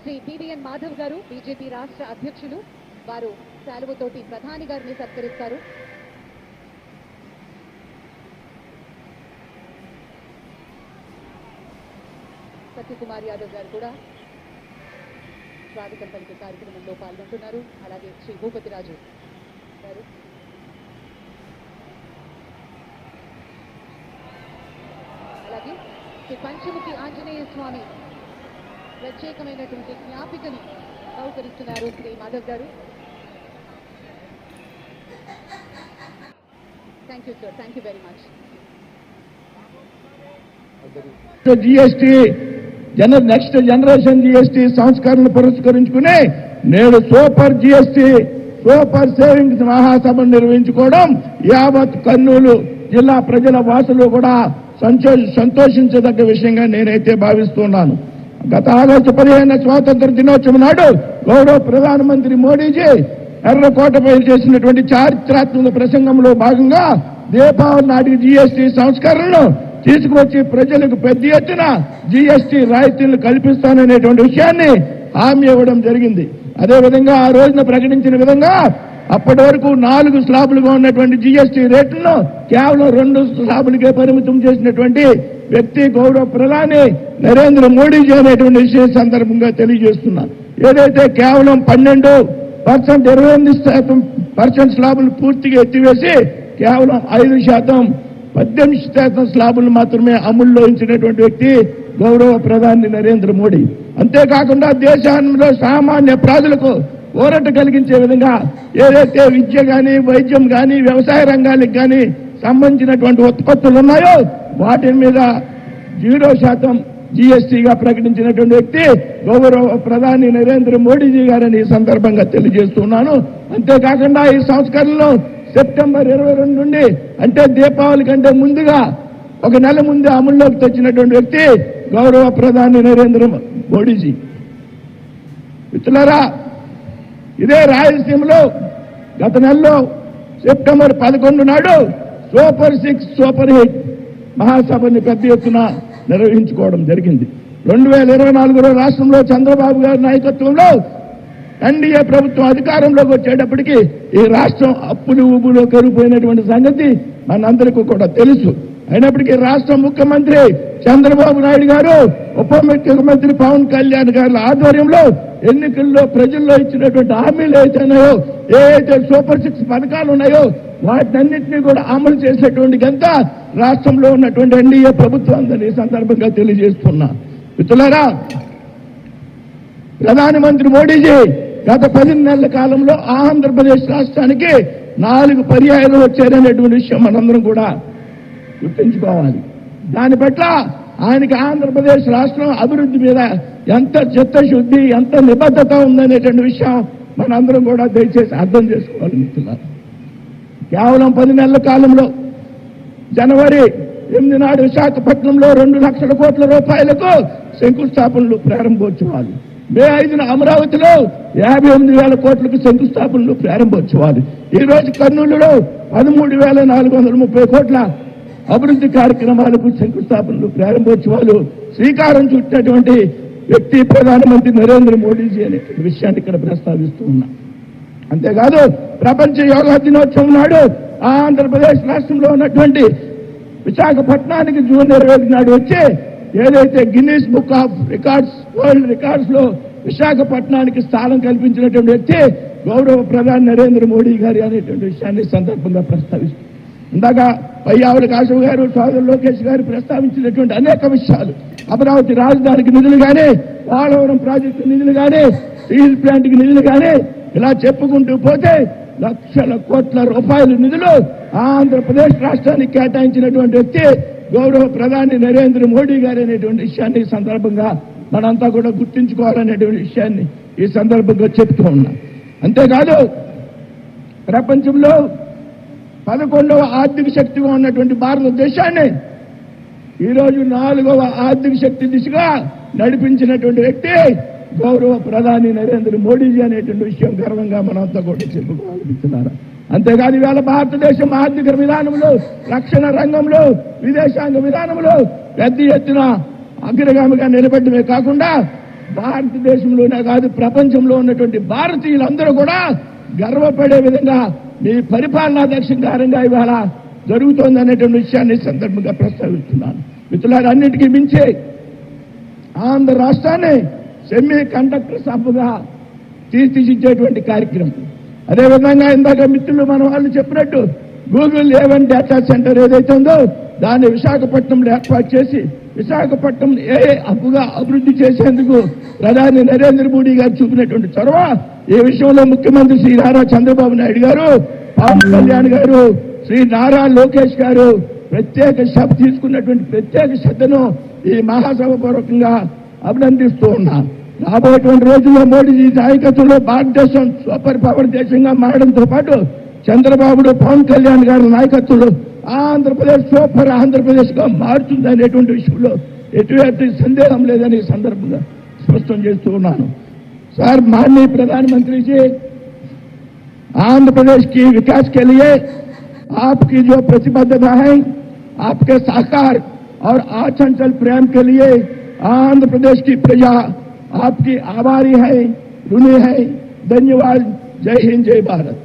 Shri PVN Madhav గారు BJP రాష్ట్ర అధ్యక్షులు వారు శాలువతోటి ప్రధాని గారిని సత్కరిస్తారు. సత్యకుమార్ యాదవ్ గారు కూడా స్వాగతం పలికే కార్యక్రమంలో పాల్గొంటున్నారు. అలాగే శ్రీ భూపతి రాజు గారు, అలాగే శ్రీ పంచముఖి ఆంజనేయ స్వామి ప్రత్యేకమైనటువంటి జ్ఞాపికని బహుకరిస్తున్నారు శ్రీ మాధవ్ గారు. Thank you sir, thank you very much. GST next generation GST సంస్కరణను పురస్కరించుకుని నేడు సూపర్ జిఎస్టీ సూపర్ సేవింగ్స్ మహాసభను నిర్వహించుకోవడం యావత్ కర్నూలు జిల్లా ప్రజల వాసులు కూడా సంతోషించదగ్గ విషయంగా నేనైతే భావిస్తున్నాను. గత ఆగస్టు 15 స్వాతంత్ర దినోత్సవం నాడు గౌరవ ప్రధానమంత్రి మోడీజీ ఎర్రకోటపై చేసినటువంటి చారిత్రాత్మక ప్రసంగంలో భాగంగా దీపావళి నాటికి జీఎస్టీ సంస్కరణను తీసుకువచ్చి ప్రజలకు పెద్ద ఎత్తున జీఎస్టీ రాయితీలు కల్పిస్తాననేటువంటి విషయాన్ని హామీ ఇవ్వడం జరిగింది. అదేవిధంగా ఆ రోజున ప్రకటించిన విధంగా అప్పటి వరకు 4 స్లాబులుగా ఉన్నటువంటి జీఎస్టీ రేట్లను కేవలం 2 స్లాబులకే పరిమితం చేసినటువంటి వ్యక్తి గౌరవ ప్రధాని నరేంద్ర మోడీజీ అనేటువంటి విషయం సందర్భంగా తెలియజేస్తున్నారు. ఏదైతే కేవలం 12% 28% స్లాబులు పూర్తిగా ఎత్తివేసి కేవలం 5% 18% స్లాబులు మాత్రమే అమల్లో ఉంచినటువంటి వ్యక్తి గౌరవ ప్రధాని నరేంద్ర మోడీ. అంతేకాకుండా దేశంలో సామాన్య ప్రజలకు ఊరట కలిగించే విధంగా ఏదైతే విద్య కానీ వైద్యం కానీ వ్యవసాయ రంగాలకు కానీ సంబంధించినటువంటి ఉత్పత్తులు ఉన్నాయో వాటి మీద 0% జీఎస్టీగా ప్రకటించినటువంటి వ్యక్తి గౌరవ ప్రధాని నరేంద్ర మోడీజీ గారని ఈ సందర్భంగా తెలియజేస్తున్నాను. అంతేకాకుండా ఈ సంస్కరణలో సెప్టెంబర్ 22 నుండి అంటే దీపావళి కంటే ముందుగా 1 నెల ముందే అమల్లోకి తెచ్చినటువంటి వ్యక్తి గౌరవ ప్రధాని నరేంద్ర మోడీజీ. మిత్రులారా, ఇదే రాయలసీమలో గత నెలలో సెప్టెంబర్ 11 నాడు సూపర్ 6 సూపర్ హిట్ మహాసభని పెద్ద ఎత్తున నిర్వహించుకోవడం జరిగింది. 2024లో రాష్ట్రంలో చంద్రబాబు గారి నాయకత్వంలో ఎన్డీఏ ప్రభుత్వం అధికారంలోకి వచ్చేటప్పటికీ ఈ రాష్ట్రం అప్పులు ఊబులో కరిగిపోయినటువంటి సంగతి మనందరికీ కూడా తెలుసు. అయినప్పటికీ రాష్ట్ర ముఖ్యమంత్రి చంద్రబాబు నాయుడు గారు ఉప ముఖ్యమంత్రి పవన్ కళ్యాణ్ గారి ఆధ్వర్యంలో ఎన్నికల్లో ప్రజల్లో ఇచ్చినటువంటి హామీలు ఏవైతున్నాయో ఏవైతే సూపర్ 6 పథకాలు ఉన్నాయో వాటినన్నింటినీ కూడా అమలు చేసేటువంటి ఘనత రాష్ట్రంలో ఉన్నటువంటి ఎన్డీఏ ప్రభుత్వం ఈ సందర్భంగా తెలియజేస్తున్నా. మిత్రులారా, ప్రధానమంత్రి మోడీజీ గత 10 నెలల కాలంలో ఆంధ్రప్రదేశ్ రాష్ట్రానికి 4 పర్యాయాలు వచ్చారనేటువంటి విషయం మనందరం కూడా గుర్తుంచుకోవాలి. దాని పట్ల ఆయనకి ఆంధ్రప్రదేశ్ రాష్ట్రం అభివృద్ధి మీద ఎంత చిత్తశుద్ధి ఎంత నిబద్ధత ఉందనేటువంటి విషయం మనందరం కూడా దయచేసి అర్థం చేసుకోవాలి. మిత్రులారా, కేవలం 10 నెలల కాలంలో జనవరి 8 నాడు విశాఖపట్నంలో 2 లక్షల కోట్ల రూపాయలకు శంకుస్థాపనలు ప్రారంభోత్సవాలు, మే 5న అమరావతిలో 58,000 కోట్లకు శంకుస్థాపనలు ప్రారంభోత్సవాలు, ఈ రోజు కర్నూలులో 13,430 కోట్ల అభివృద్ధి కార్యక్రమాలకు శంకుస్థాపనలు ప్రారంభోత్సవాలు శ్రీకారం చుట్టినటువంటి వ్యక్తి ప్రధానమంత్రి నరేంద్ర మోడీజీ అనే విషయాన్ని ఇక్కడ ప్రస్తావిస్తూ ఉన్నా. అంతేకాదు ప్రపంచ యోగా దినోత్సవం నాడు ఆంధ్రప్రదేశ్ రాష్ట్రంలో ఉన్నటువంటి విశాఖపట్నానికి జూన్ 25 నాడు వచ్చి ఏదైతే Guinness book of records world records లో విశాఖపట్నానికి స్థానం కల్పించినటువంటి వ్యక్తి గౌరవ ప్రధాని నరేంద్ర మోడీ గారి అనేటువంటి విషయాన్ని సందర్భంగా ప్రస్తావిస్తుంది. ఇందాక పయ్యావుల కాశవ్ గారు సోదరు లోకేష్ గారు ప్రస్తావించినటువంటి అనేక విషయాలు, అమరావతి రాజధానికి నిధులు కానీ పోలవరం ప్రాజెక్టు నిధులు కానీ స్టీల్ ప్లాంట్కి నిధులు కానీ ఇలా చెప్పుకుంటూ పోతే లక్షల కోట్ల రూపాయల నిధులు ఆంధ్రప్రదేశ్ రాష్ట్రానికి కేటాయించినటువంటి వ్యక్తి గౌరవ ప్రధాని నరేంద్ర మోడీ గారు అనేటువంటి విషయాన్ని ఈ సందర్భంగా మనంతా కూడా గుర్తించుకోవాలనేటువంటి విషయాన్ని ఈ సందర్భంగా చెప్తూ ఉన్నాం. అంతేకాదు ప్రపంచంలో 11వ ఆర్థిక శక్తిగా ఉన్నటువంటి భారతదేశాన్ని ఈరోజు 4వ ఆర్థిక శక్తి దిశగా నడిపించినటువంటి వ్యక్తి గౌరవ ప్రధాని నరేంద్ర మోడీజీ అనేటువంటి విషయం గర్వంగా మనంతా కూడా చెప్పుకోవాలనుకుంటున్నారు. అంతేకాదు ఇవాళ భారతదేశం ఆర్థిక విధానంలో రక్షణ రంగంలో విదేశాంగ విధానంలో పెద్ద ఎత్తున అగ్రగామిగా నిలబడమే కాకుండా భారతదేశంలోనే కాదు ప్రపంచంలో ఉన్నటువంటి భారతీయులందరూ కూడా గర్వపడే విధంగా మీ పరిపాలనా దక్షిణకారంగా ఇవాళ జరుగుతోందనేటువంటి విషయాన్ని ఈ సందర్భంగా ప్రస్తావిస్తున్నాను. మిత్రులారా, అన్నిటికీ మించి ఆంధ్ర రాష్ట్రాన్ని సెమీ కండక్టర్ సబ్బుగా తీర్చిదిద్దేటువంటి కార్యక్రమం. అదేవిధంగా ఇందాక మిత్రులు మన వాళ్ళు చెప్పినట్టు గూగుల్ A1 డేటా సెంటర్ ఏదైతే ఉందో దాన్ని విశాఖపట్నంలో ఏర్పాటు చేసి విశాఖపట్నం హబ్బుగా అభివృద్ధి చేసేందుకు ప్రధాని నరేంద్ర మోడీ గారు చూపినటువంటి చొరవ, ఈ విషయంలో ముఖ్యమంత్రి శ్రీ నారా చంద్రబాబు నాయుడు గారు, పవన్ కళ్యాణ్ గారు, శ్రీ నారా లోకేష్ గారు తీసుకున్నటువంటి ప్రత్యేక శ్రద్ధను ఈ మహాసభ పూర్వకంగా అభినందిస్తూ ఉన్నాను. రాబోయేటువంటి రోజుల్లో మోడీజీ నాయకత్వంలో భారతదేశం సూపర్ పవర్ దేశంగా మారడంతో పాటు చంద్రబాబు పవన్ కళ్యాణ్ గారి నాయకత్వంలో ఆంధ్రప్రదేశ్ సూపర్ ఆంధ్రప్రదేశ్ గా మారుతుందనేటువంటి విషయంలో ఎటువంటి సందేహం లేదని ఈ సందర్భంగా స్పష్టం చేస్తూ ఉన్నాను. సార్, माननीय प्रधानमंत्री जी, आंध्र प्रदेश की विकास के लिए आपकी जो प्रतिबद्धता है, आपके साकार और अचंचल प्रेम के लिए आंध्र प्रदेश की प्रजा आपकी आभारी है, ऋणी है. धन्यवाद. जय हिंद, जय भारत.